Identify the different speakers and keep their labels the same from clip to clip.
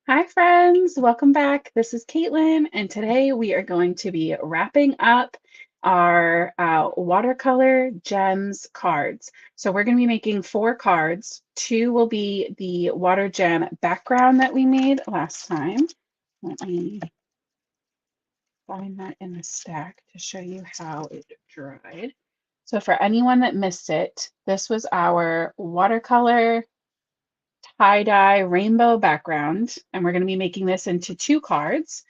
Speaker 1: Hi, friends. Welcome back. This is Caitlin, and today we are going to be wrapping up our watercolor gems cards. So we're going to be making 4 cards. 2 will be the water gem background that we made last time. Let me find that in the stack to show you how it dried. So for anyone that missed it, this was our watercolor tie-dye rainbow background, and we're going to be making this into 2 cards.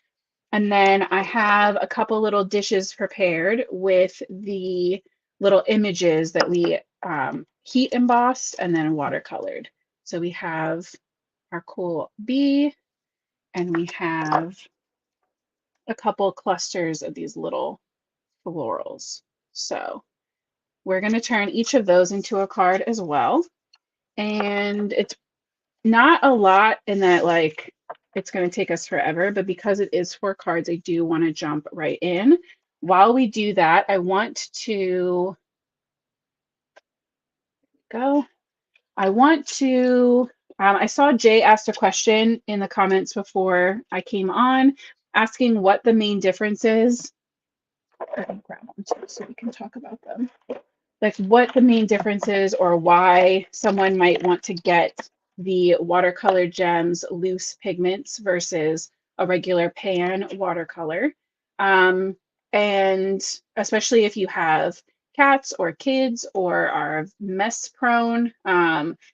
Speaker 1: And then I have a couple little dishes prepared with the little images that we heat embossed and then watercolored. So we have our cool bee, and we have a couple clusters of these little florals. So we're going to turn each of those into a card as well. And it's not a lot in that, like, it's going to take us forever, but because it is 4 cards, I do want to jump right in. While we do that, I want to go. I want to, I saw Jay asked a question in the comments before I came on, asking what the main difference is. I can grab them too so we can talk about them. Like what the main difference is or why someone might want to get the watercolor gems loose pigments versus a regular pan watercolor. And especially if you have cats or kids or are mess prone,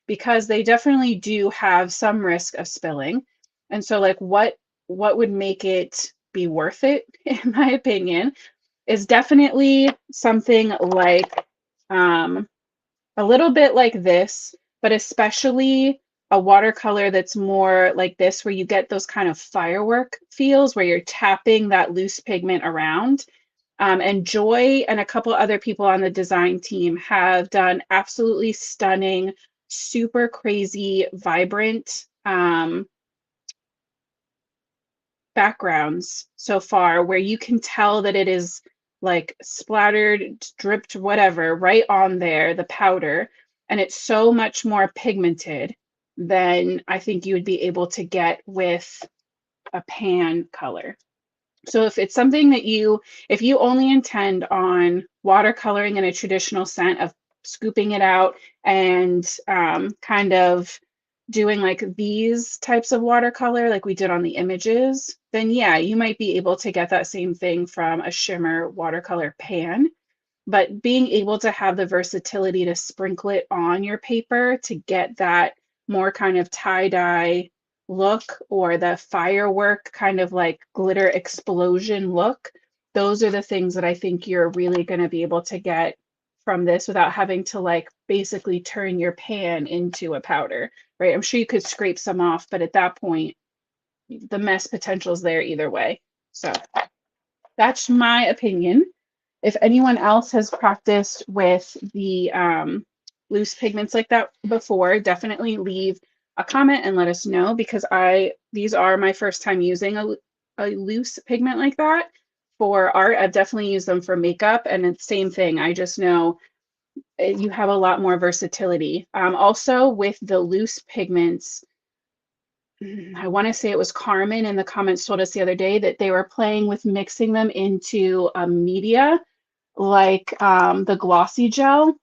Speaker 1: because they definitely do have some risk of spilling. And so like what would make it be worth it, in my opinion, is definitely something like um, a little bit like this, but especially a watercolor that's more like this, where you get those kind of firework feels where you're tapping that loose pigment around. And Joy and a couple other people on the design team have done absolutely stunning, super crazy, vibrant backgrounds so far where you can tell that it is like splattered, dripped, whatever, right on there, the powder. And it's so much more pigmented than I think you would be able to get with a pan color. So if it's something that if you only intend on watercoloring in a traditional scent of scooping it out and kind of doing like these types of watercolor like we did on the images, then yeah, you might be able to get that same thing from a shimmer watercolor pan. But being able to have the versatility to sprinkle it on your paper to get that more kind of tie-dye look or the firework kind of like glitter explosion look, those are the things that I think you're really going to be able to get from this without having to like basically turn your pan into a powder, right? I'm sure you could scrape some off, but at that point, the mess potential is there either way. So that's my opinion. If anyone else has practiced with the loose pigments like that before, definitely leave a comment and let us know, because these are my first time using a loose pigment like that for art. I've definitely used them for makeup, and it's the same thing. I just know you have a lot more versatility. Also with the loose pigments, I want to say it was Carmen in the comments told us the other day that they were playing with mixing them into a media like the glossy gel,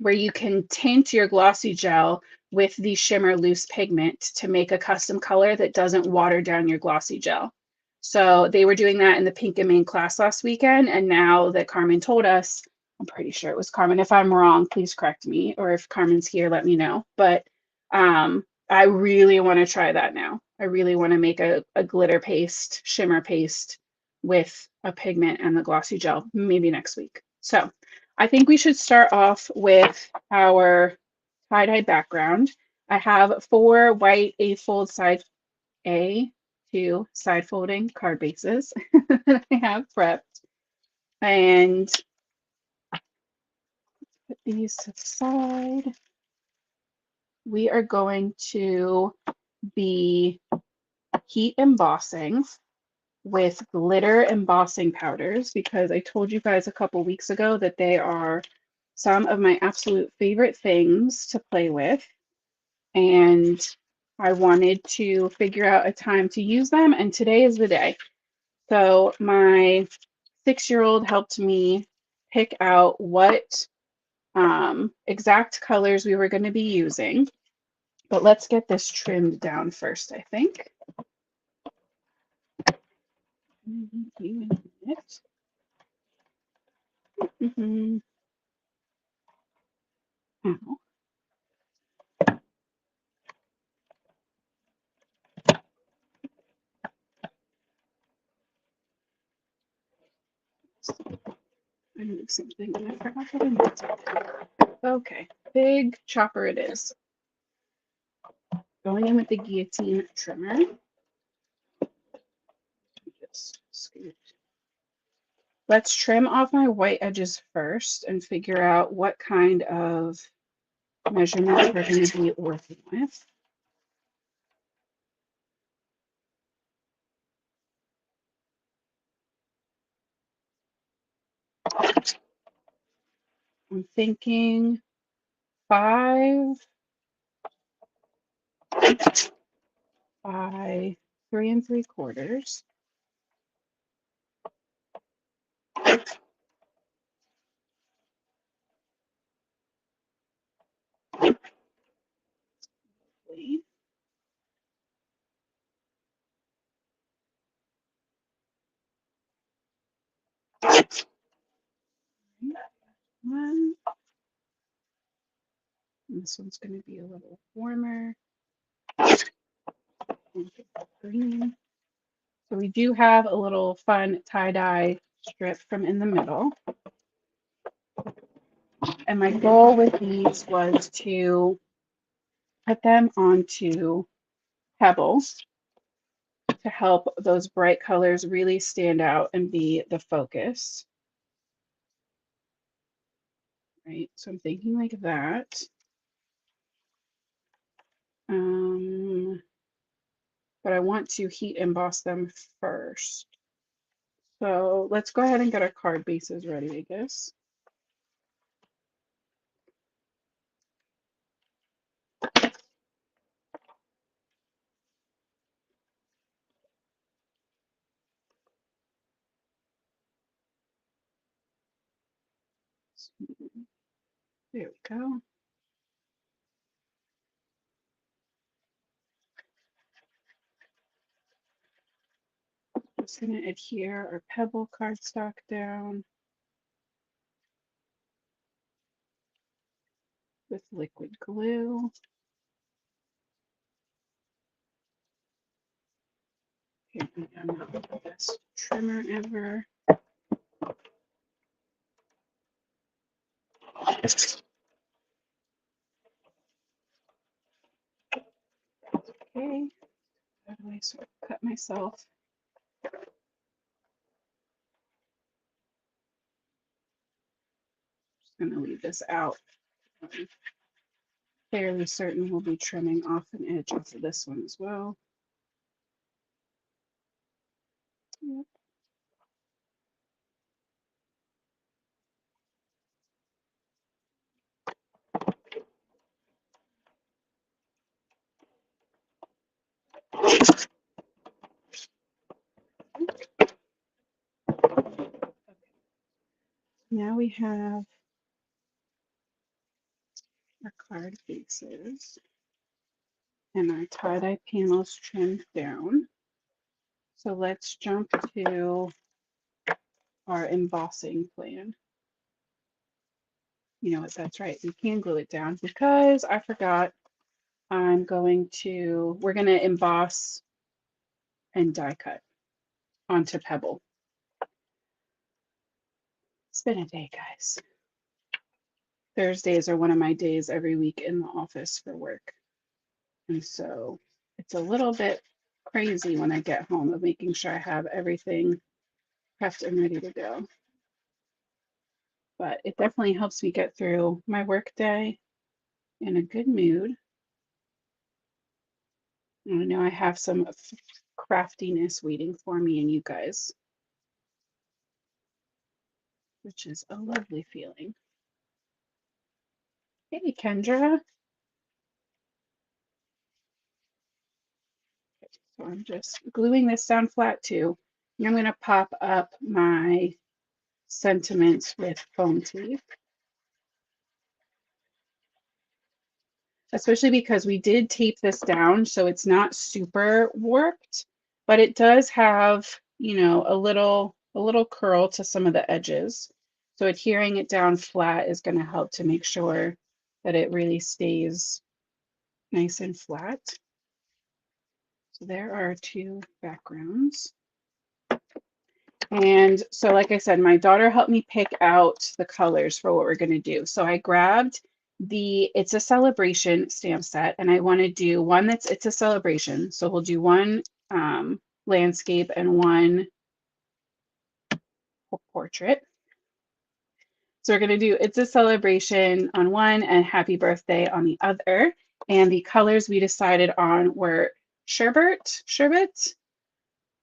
Speaker 1: where you can tint your glossy gel with the shimmer loose pigment to make a custom color that doesn't water down your glossy gel. So they were doing that in the Pink and Main class last weekend. And now that Carmen told us, I'm pretty sure it was Carmen. If I'm wrong, please correct me. Or if Carmen's here, let me know. But I really want to try that now. I really want to make a glitter paste, shimmer paste with a pigment and the glossy gel, maybe next week. So I think we should start off with our tie-dye background. I have 4 white A2 side folding card bases that I have prepped. And put these to the side. We are going to be heat embossing with glitter embossing powders, because I told you guys a couple weeks ago that they are some of my absolute favorite things to play with. And I wanted to figure out a time to use them, and today is the day. So my 6-year-old helped me pick out what exact colors we were going to be using. But let's get this trimmed down first, I think. Mm-hmm. Oh. I knew something and I forgot what I meant. Okay, big chopper it is. Going in with the guillotine trimmer. Just scoot. Let's trim off my white edges first and figure out what kind of measurements we're going to be working with. I'm thinking 5 by 3 3/4. One. And this one's going to be a little warmer. Green. So we do have a little fun tie-dye strip from in the middle. And my goal with these was to put them onto pebbles to help those bright colors really stand out and be the focus. Right, so I'm thinking like that. But I want to heat emboss them first. So let's go ahead and get our card bases ready, I guess. There we go. Just going to adhere our pebble cardstock down with liquid glue. Apparently I'm not the best trimmer ever. Okay, how do I sort of cut myself? Just going to leave this out. I'm fairly certain we'll be trimming off an edge off of this one as well. Yep. Now we have our card faces and our tie-dye panels trimmed down. So let's jump to our embossing plan. You know what, that's right, we can glue it down because I forgot we're going to emboss and die cut onto pebble. It's been a day, guys. Thursdays are one of my days every week in the office for work. And so it's a little bit crazy when I get home of making sure I have everything prepped and ready to go. But it definitely helps me get through my work day in a good mood. And I know I have some craftiness waiting for me and you guys, which is a lovely feeling. Hey, Kendra. So I'm just gluing this down flat too. And I'm going to pop up my sentiments with foam tape, especially because we did tape this down, so it's not super warped, but it does have, you know, a little curl to some of the edges. So adhering it down flat is going to help to make sure that it really stays nice and flat. So there are two backgrounds. And so, like I said, my daughter helped me pick out the colors for what we're going to do. So I grabbed the It's a Celebration stamp set, and I want to do one that's It's a Celebration. So we'll do one landscape and one portrait. So we're going to do It's a Celebration on one and Happy Birthday on the other. And the colors we decided on were sherbet,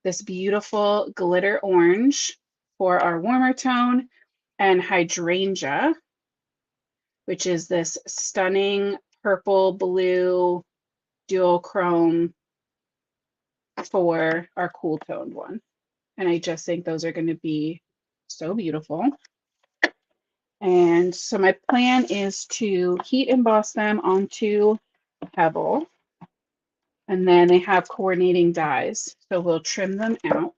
Speaker 1: this beautiful glitter orange for our warmer tone, and hydrangea, which is this stunning purple blue dual chrome for our cool toned one. And I just think those are going to be so beautiful. And so my plan is to heat emboss them onto Pebble. And then they have coordinating dies. So we'll trim them out.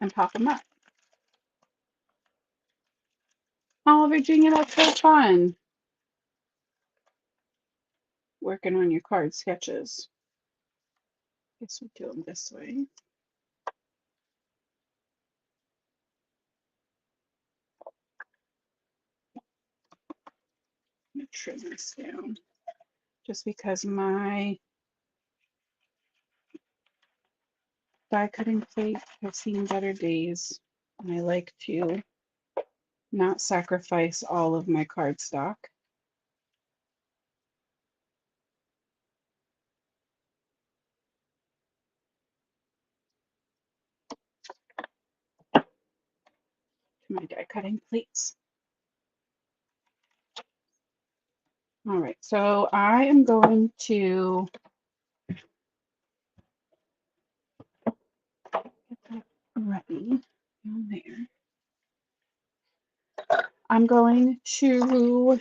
Speaker 1: And pop them up. Oh, Virginia, that's so fun. Working on your card sketches. Guess we do them this way. I'm gonna trim this down just because my die cutting plate has seen better days, and I like to not sacrifice all of my cardstock. To my die cutting plates. All right, so I am going to get that ready down there. I'm going to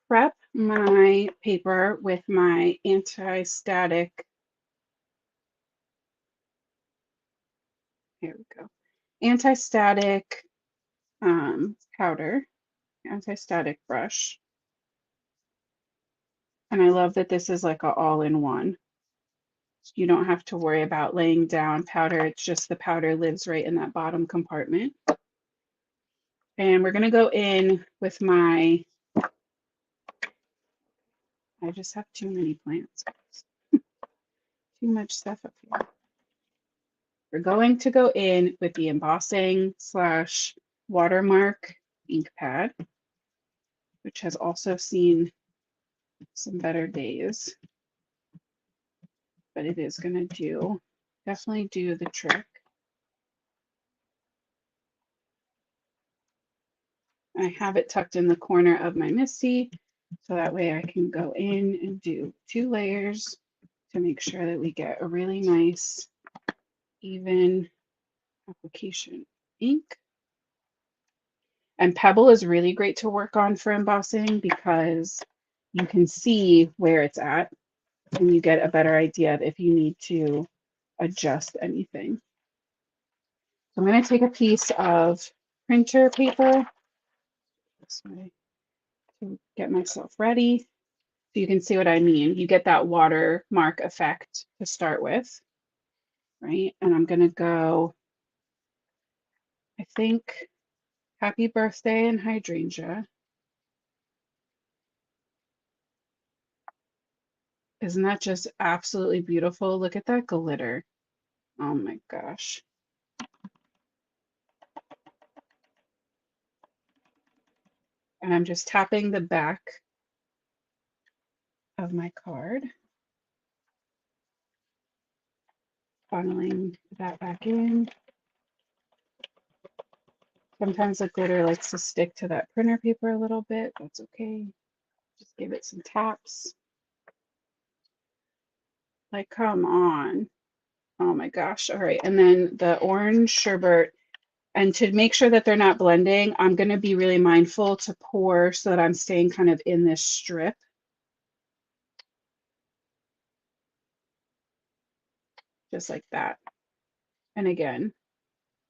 Speaker 1: prep my paper with my anti-static, here we go, anti-static powder, anti-static brush. And I love that this is like a all-in-one. You don't have to worry about laying down powder. It's just the powder lives right in that bottom compartment. And we're going to go in with my, I just have too many plants. Too much stuff up here. We're going to go in with the embossing slash watermark ink pad, which has also seen some better days, but it is going to definitely do the trick. I have it tucked in the corner of my MISTI, so that way I can go in and do 2 layers to make sure that we get a really nice, even application ink. And Pebble is really great to work on for embossing because you can see where it's at and you get a better idea of if you need to adjust anything. So I'm going to take a piece of printer paper this way to get myself ready. So you can see what I mean. You get that watermark effect to start with, right? And I'm going to go, I think, Happy Birthday and Hydrangea. Isn't that just absolutely beautiful? Look at that glitter. Oh my gosh. And I'm just tapping the back of my card, funneling that back in. Sometimes the glitter likes to stick to that printer paper a little bit. That's okay. Just give it some taps. Like, come on. Oh my gosh. All right. And then the orange sherbet. And to make sure that they're not blending, I'm going to be really mindful to pour so that I'm staying kind of in this strip. Just like that. And again,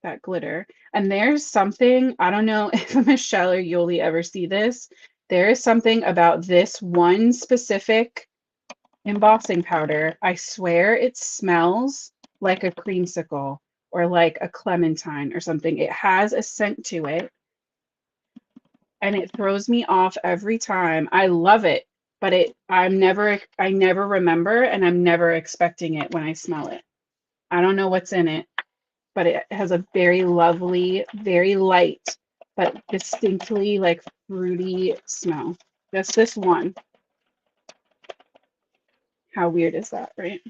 Speaker 1: that glitter. And there's something, I don't know if Michelle or Yoli ever see this. There is something about this one specific embossing powder. I swear it smells like a creamsicle or like a clementine or something. It has a scent to it and it throws me off every time. I love it, but I never remember and I'm never expecting it when I smell it. I don't know what's in it, but it has a very lovely, very light, but distinctly like fruity smell. Just this one. How weird is that, right?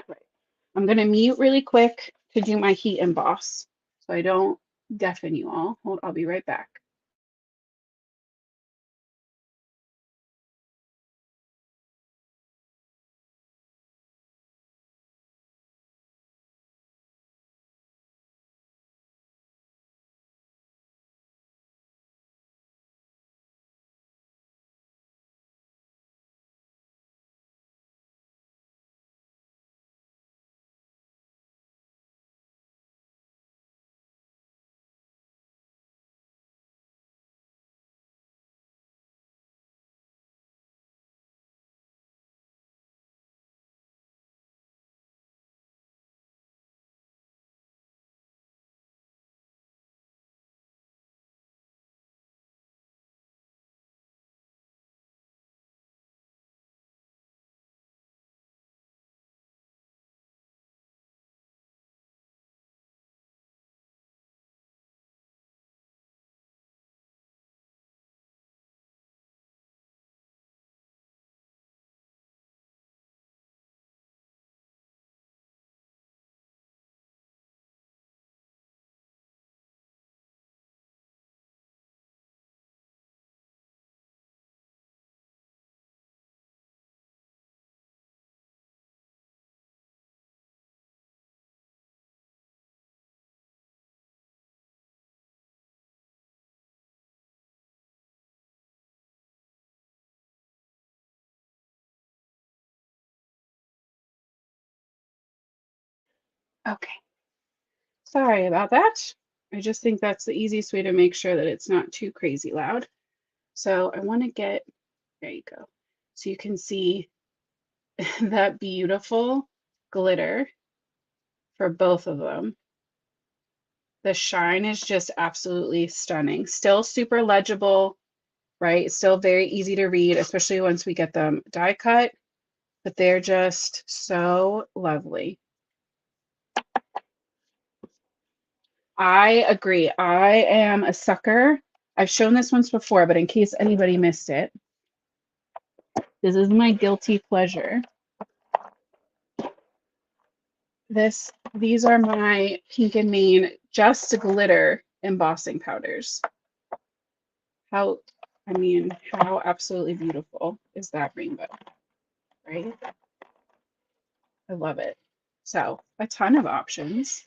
Speaker 1: Right. I'm going to mute really quick to do my heat emboss so I don't deafen you all. Hold, I'll be right back. Okay. Sorry about that. I just think that's the easiest way to make sure that it's not too crazy loud. So I want to get, there you go. So you can see that beautiful glitter for both of them. The shine is just absolutely stunning. Still super legible, right? Still very easy to read, especially once we get them die cut, but they're just so lovely. I agree. I am a sucker. I've shown this once before, but in case anybody missed it, this is my guilty pleasure. These are my Pink and Main Just Glitter embossing powders. How, I mean, how absolutely beautiful is that rainbow, right? I love it. So, a ton of options.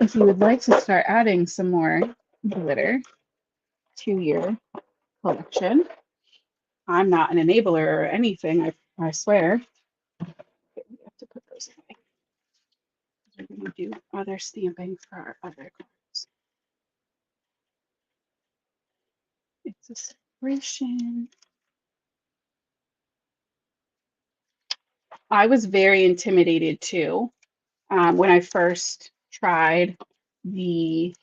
Speaker 1: If you would like to start adding some more glitter to your collection, I'm not an enabler or anything, I swear. Okay, we have to put those away. We're going to do other stamping for our other cards. It's a celebration. I was very intimidated too when I first tried the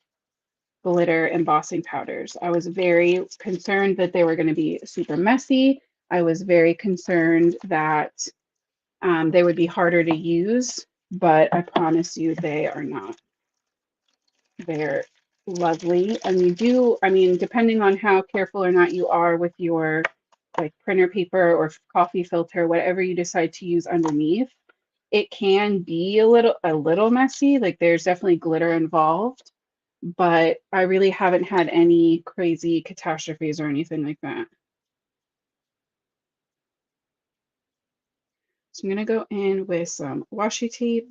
Speaker 1: glitter embossing powders. I was very concerned that they were going to be super messy. I was very concerned that they would be harder to use, but I promise you they are not. They're lovely. And you do, I mean, depending on how careful or not you are with your like printer paper or coffee filter, whatever you decide to use underneath, it can be a little messy. Like there's definitely glitter involved, but I really haven't had any crazy catastrophes or anything like that. So I'm going to go in with some washi tape.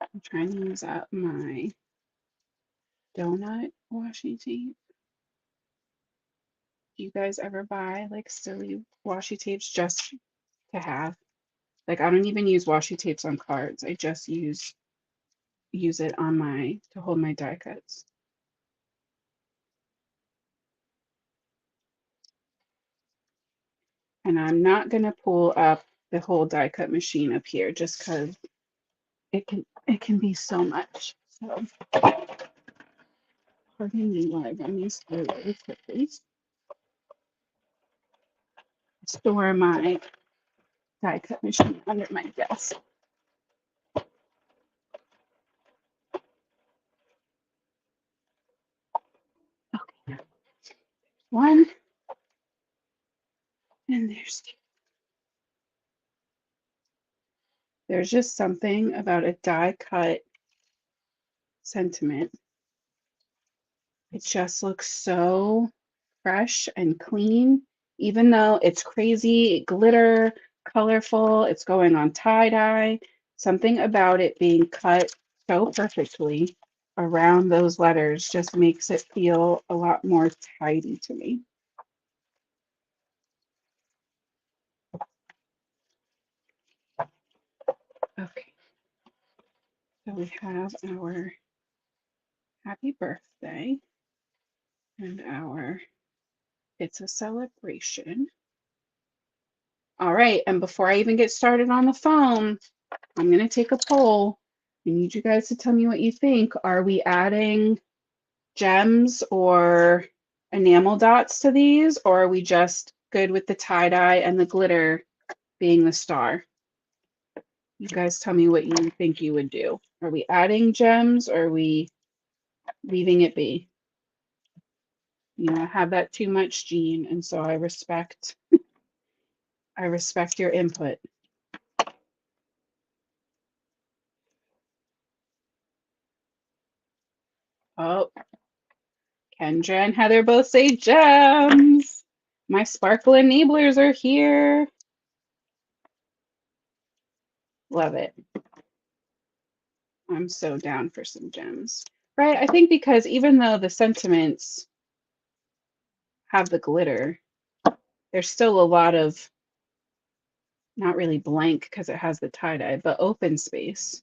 Speaker 1: I'm trying to use up my donut washi tape. Do you guys ever buy like silly washi tapes just to have? Like I don't even use washi tapes on cards. I just use it on my to hold my die cuts. And I'm not going to pull up the whole die cut machine up here just because it can be so much. So pardon me while I run these through really quickly. Store my die cut machine under my desk. Okay, one, and there's two. There's just something about a die cut sentiment. It just looks so fresh and clean, even though it's crazy glitter, colorful, it's going on tie-dye. Something about it being cut so perfectly around those letters just makes it feel a lot more tidy to me. Okay, so we have our happy birthday and our it's a celebration. All right, and before I even get started on the phone, I'm going to take a poll. I need you guys to tell me what you think. Are we adding gems or enamel dots to these, or are we just good with the tie-dye and the glitter being the star? You guys tell me what you think you would do. Are we adding gems or are we leaving it be? You know, I have that too much gene, and so I respect your input. Oh, Kendra and Heather both say gems. My sparkle enablers are here. Love it. I'm so down for some gems. Right? I think because even though the sentiments have the glitter, there's still a lot of not really blank because it has the tie-dye, but open space.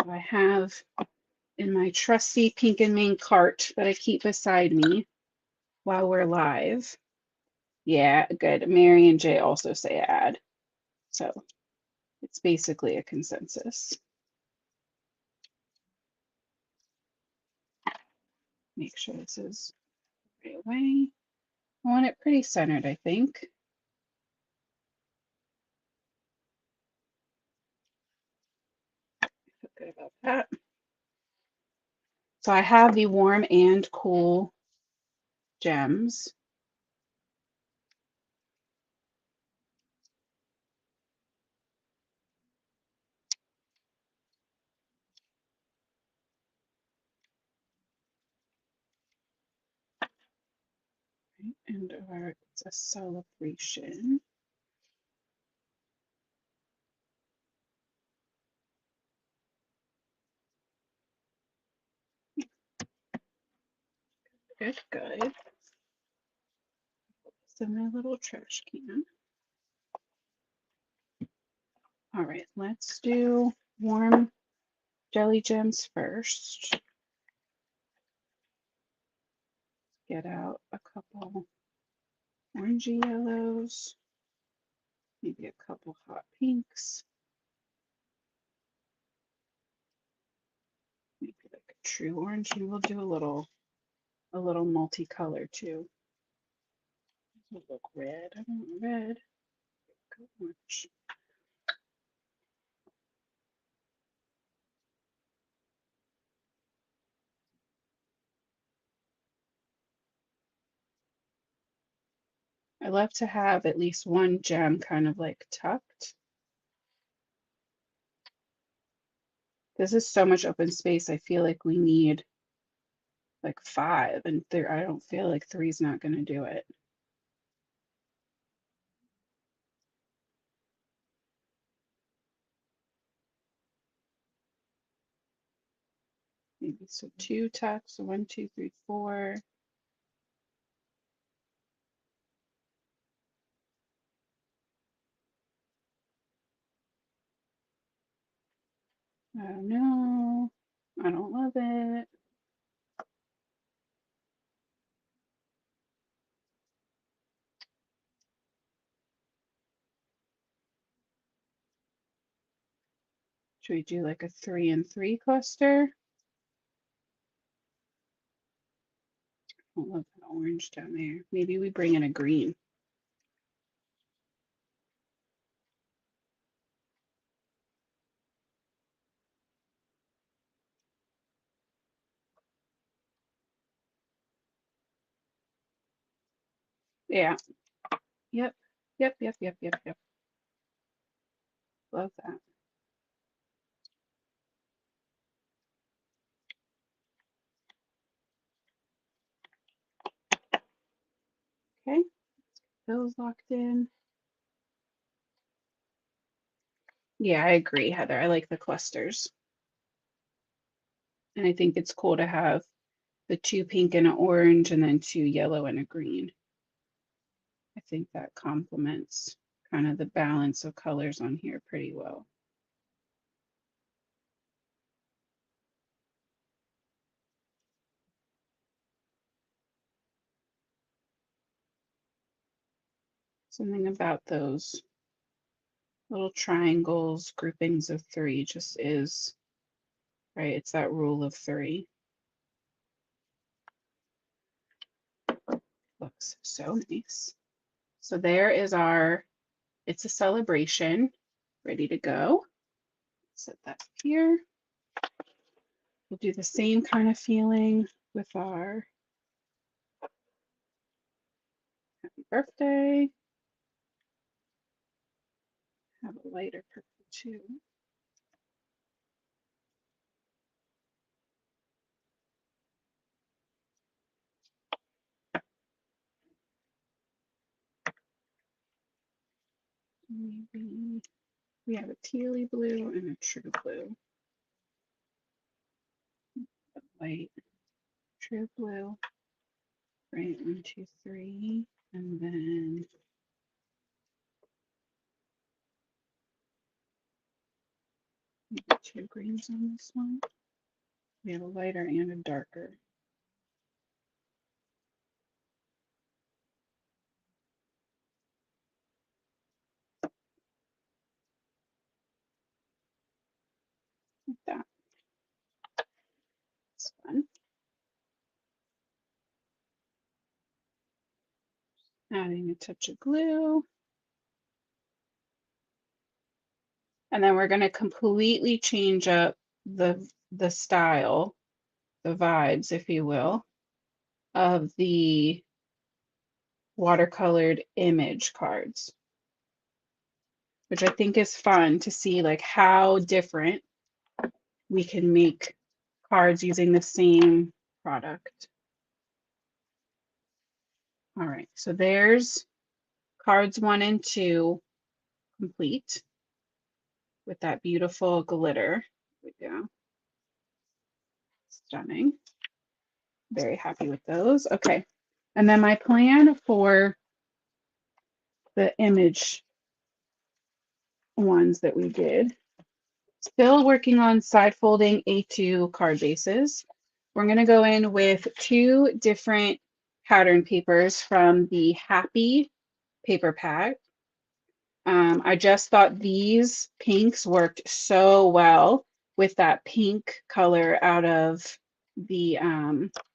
Speaker 1: So I have in my trusty pink and main cart that I keep beside me while we're live. Yeah, good. Mary and Jay also say add. So it's basically a consensus. Make sure this is right away. I want it pretty centered, I think. Feel good about that. So I have the warm and cool gems. And it's a celebration. Good, good. So my little trash can. All right, let's do warm jelly gems first. Get out a couple orangey yellows, maybe a couple hot pinks, maybe like a true orange, and we'll do a little multicolor too. It'll look red. I want red. Go orange. I love to have at least one gem kind of like tucked. This is so much open space. I feel like we need like 5, and there, I don't feel like 3's not going to do it. Maybe so 2 tucks, 1, 2, 3, 4. I don't know. I don't love it. Should we do like a 3 and 3 cluster? I don't love that orange down there. Maybe we bring in a green. Yeah. Yep. Yep. Yep. Yep. Yep. Yep. Love that. Okay. Those locked in. Yeah, I agree, Heather. I like the clusters. And I think it's cool to have the 2 pink and an orange and then 2 yellow and a green. I think that complements kind of the balance of colors on here pretty well. Something about those little triangles, groupings of 3 just is, right? It's that rule of 3. Looks so nice. So there is our, it's a celebration, ready to go. Set that here. We'll do the same kind of feeling with our happy birthday. Have a lighter purple too. Maybe we have a tealy blue and a true blue. White, true blue. Right, 1, 2, 3. And then maybe 2 greens on this one. We have a lighter and a darker. Like that. It's fun. Adding a touch of glue. And then we're going to completely change up the style, the vibes, if you will, of the watercolored image cards, which I think is fun to see like how different we can make cards using the same product. All right, so there's cards 1 and 2 complete with that beautiful glitter. There we go. Stunning. Very happy with those. Okay, and then my plan for the image ones that we did. Still working on side folding A2 card bases. We're going to go in with 2 different pattern papers from the Happy paper pack. I just thought these pinks worked so well with that pink color out of the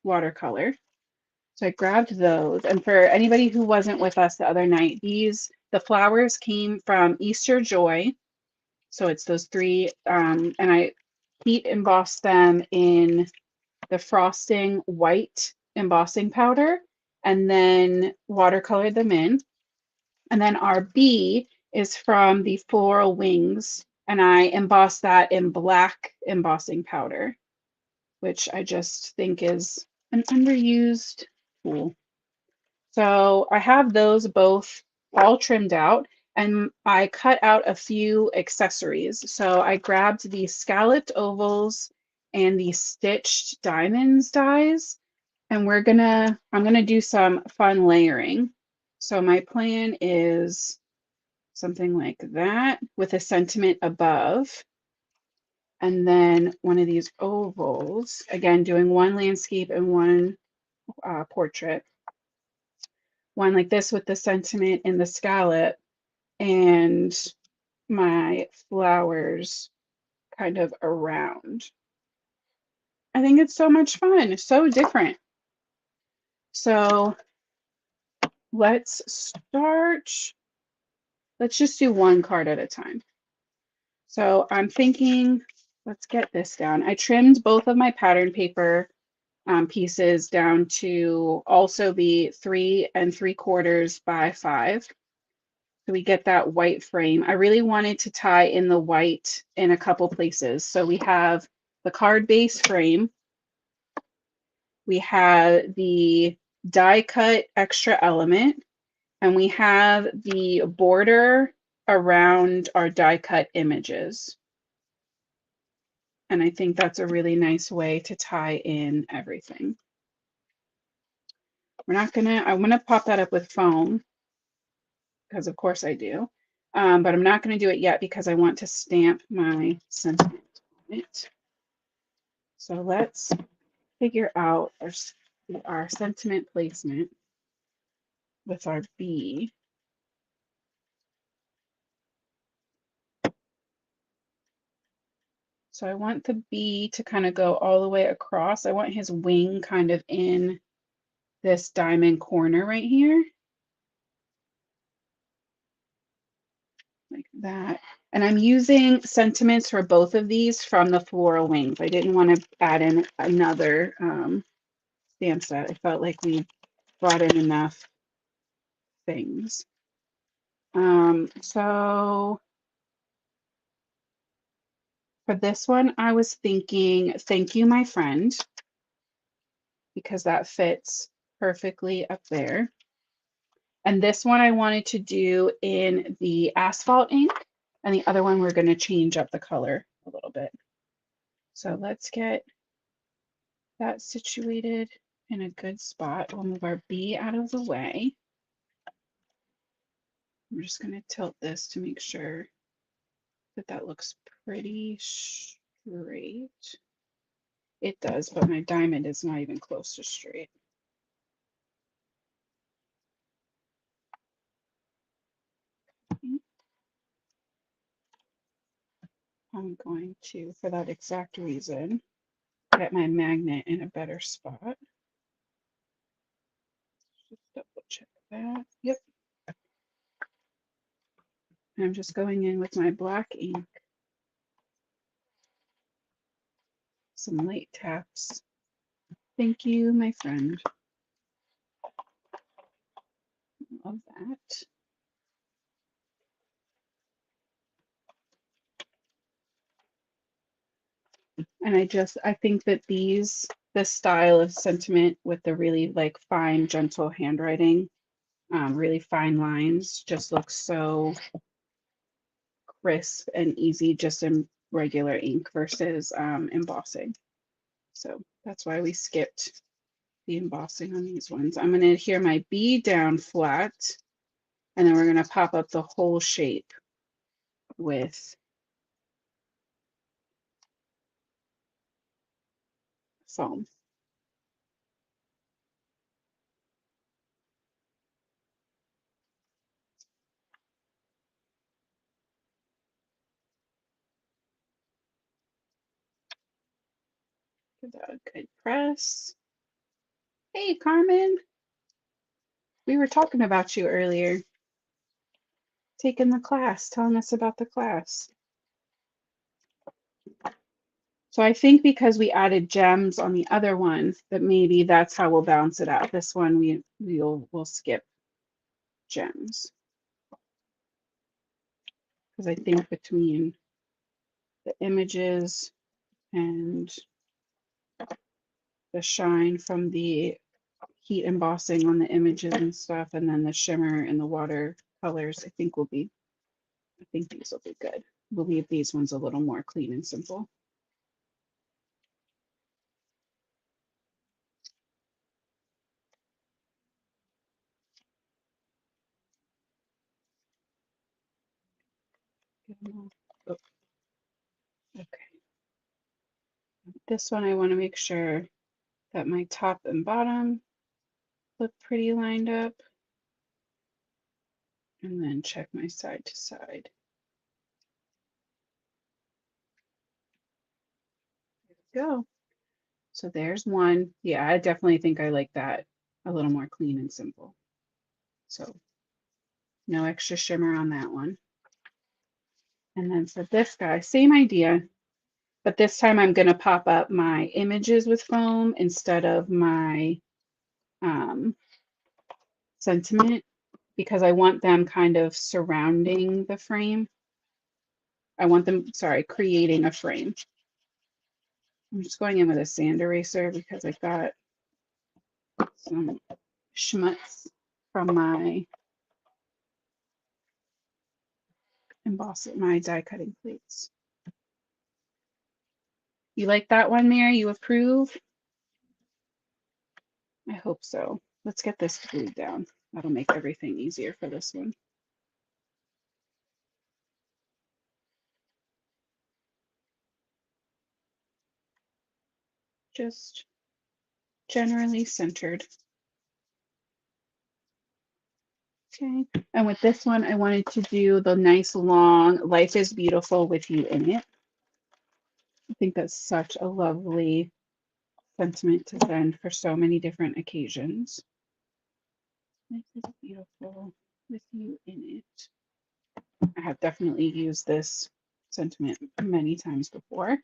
Speaker 1: watercolor. So I grabbed those. And for anybody who wasn't with us the other night, the flowers came from Easter Joy. So it's those 3, and I heat embossed them in the frosting white embossing powder and then watercolored them in. And then our B is from the Floral Wings and I emboss that in black embossing powder, which I just think is an underused tool. So I have those both all trimmed out, and I cut out a few accessories. So I grabbed the scalloped ovals and the stitched diamonds dies, and I'm gonna do some fun layering. So my plan is something like that with a sentiment above, and then one of these ovals, again, doing one landscape and one portrait, one like this with the sentiment in the scallop, and my flowers kind of around. I think it's so much fun, it's so different. So let's start, let's just do one card at a time. So I'm thinking, let's get this down. I trimmed both of my pattern paper pieces down to also be 3 3/4 by 5. So we get that white frame. I really wanted to tie in the white in a couple places. So we have the card base frame. We have the die cut extra element, and we have the border around our die cut images. And I think that's a really nice way to tie in everything. I'm gonna pop that up with foam because of course I do. But I'm not gonna do it yet because I want to stamp my sentiment on it. So let's figure out our sentiment placement with our bee. So I want the bee to kind of go all the way across. I want his wing kind of in this diamond corner right here, like that. And I'm using sentiments for both of these from the floral wings. I didn't want to add in another stamp set. I felt like we brought in enough things. So for this one, I was thinking, thank you, my friend, because that fits perfectly up there. And this one I wanted to do in the asphalt ink, and the other one we're going to change up the color a little bit. So let's get that situated in a good spot. We'll move our bee out of the way. I'm just going to tilt this to make sure that that looks pretty straight. It does, but my diamond is not even close to straight. I'm going to, for that exact reason, get my magnet in a better spot. Just double check that. Yep. And I'm just going in with my black ink, some light taps. Thank you, my friend. Love that. And I think that this style of sentiment with the really like fine, gentle handwriting, really fine lines, just looks so crisp and easy just in regular ink versus embossing. So that's why we skipped the embossing on these ones. I'm going to adhere my bee down flat, and then we're going to pop up the whole shape with foam. Give that a good press. Hey, Carmen. We were talking about you earlier, taking the class, telling us about the class. So I think because we added gems on the other one, that maybe that's how we'll balance it out. This one we'll skip gems. Because I think between the images and the shine from the heat embossing on the images and stuff, and then the shimmer and the water colors, I think these will be good. We'll leave these ones a little more clean and simple. Oh, okay. This one, I want to make sure that my top and bottom look pretty lined up. And then check my side to side. There we go. So there's one. Yeah, I definitely think I like that a little more clean and simple. So no extra shimmer on that one. And then for this guy, same idea, but this time I'm going to pop up my images with foam instead of my sentiment, because I want them kind of surrounding the frame. I want them, sorry, creating a frame. I'm just going in with a sand eraser because I got some schmutz from my my die cutting plates. You like that one, Mary? You approve? I hope so. Let's get this glued down. That'll make everything easier for this one. Just generally centered. Okay, and with this one, I wanted to do the nice long "Life is Beautiful with You in It." I think that's such a lovely sentiment to send for so many different occasions. Life is beautiful with you in it. I have definitely used this sentiment many times before.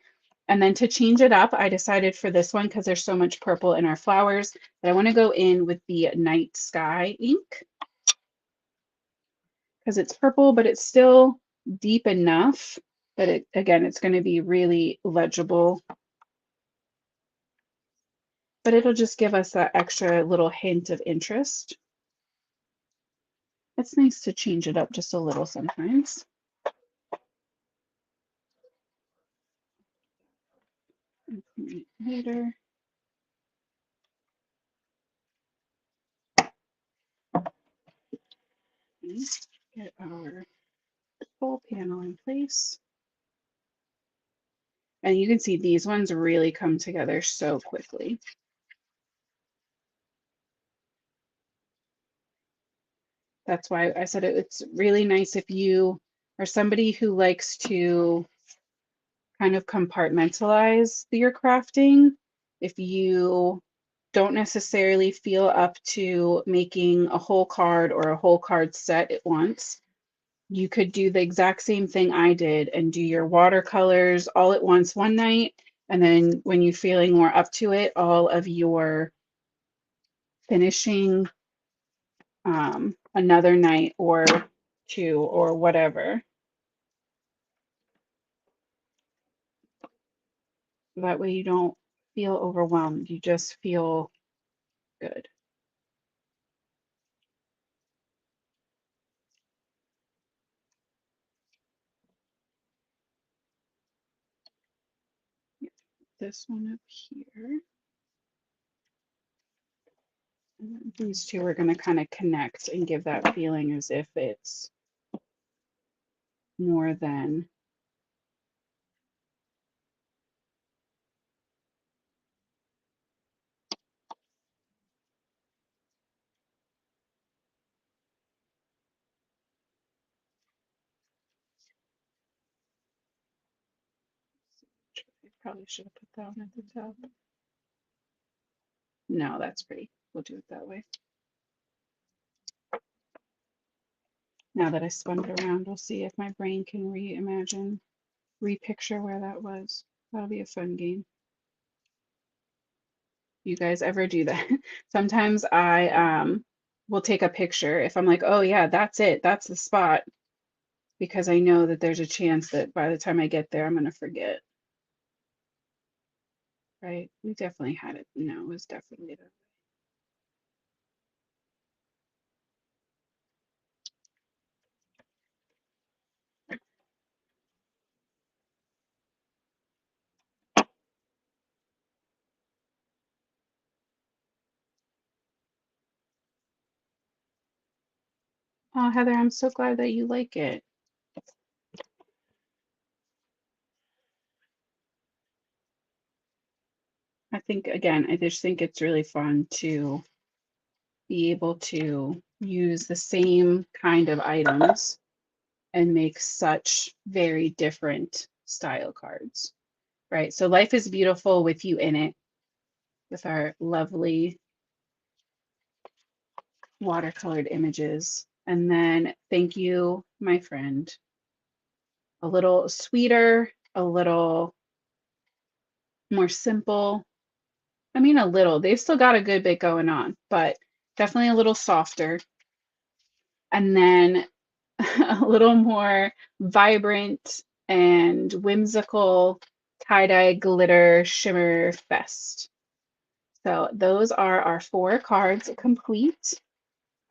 Speaker 1: And then to change it up, I decided for this one, because there's so much purple in our flowers, that I want to go in with the Night Sky ink, because it's purple, but it's still deep enough that it, again, it's going to be really legible. But it'll just give us that extra little hint of interest. It's nice to change it up just a little sometimes. Later. Get our full panel in place. And you can see these ones really come together so quickly. That's why I said it's really nice if you are somebody who likes to kind of compartmentalize your crafting. If you don't necessarily feel up to making a whole card or a whole card set at once, you could do the exact same thing I did and do your watercolors all at once one night. And then when you're feeling more up to it, all of your finishing another night or two or whatever. That way you don't feel overwhelmed. You just feel good. This one up here. And these two are going to kind of connect and give that feeling as if it's more than I probably should have put that one at the top. No, that's pretty. We'll do it that way. Now that I spun it around, we'll see if my brain can reimagine, repicture where that was. That'll be a fun game. You guys ever do that? Sometimes I will take a picture if I'm like, oh yeah, that's it, that's the spot. because I know that there's a chance that by the time I get there, I'm going to forget. Right? We definitely had it. No, it was definitely that. Oh, Heather, I'm so glad that you like it. I think, again, I just think it's really fun to be able to use the same kind of items and make such very different style cards, right? So life is beautiful with you in it, with our lovely watercolored images. And then thank you, my friend. A little sweeter, a little more simple. I mean, a little. They've still got a good bit going on, but definitely a little softer. And then a little more vibrant and whimsical tie-dye glitter shimmer fest. So those are our 4 cards complete.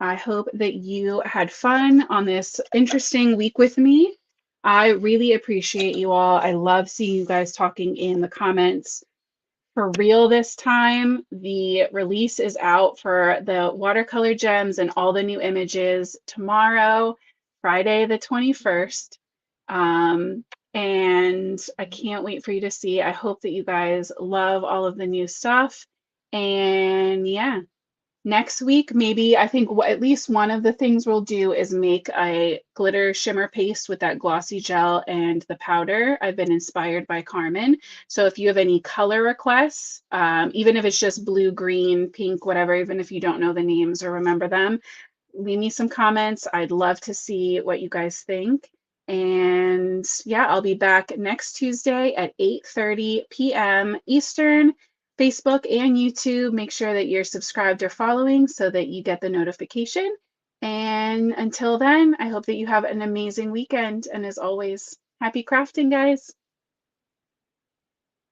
Speaker 1: I hope that you had fun on this interesting week with me. I really appreciate you all. I love seeing you guys talking in the comments. For real this time, the release is out for the watercolor gems and all the new images tomorrow, Friday the 21st. And I can't wait for you to see. I hope that you guys love all of the new stuff. And yeah, next week, maybe I think at least one of the things we'll do is make a glitter shimmer paste with that glossy gel and the powder. I've been inspired by Carmen. So if you have any color requests, even if it's just blue, green, pink, whatever, even if you don't know the names or remember them, leave me some comments. I'd love to see what you guys think. And yeah, I'll be back next Tuesday at 8:30 p.m. Eastern. Facebook and YouTube. Make sure that you're subscribed or following so that you get the notification. And until then, I hope that you have an amazing weekend. And as always, happy crafting, guys.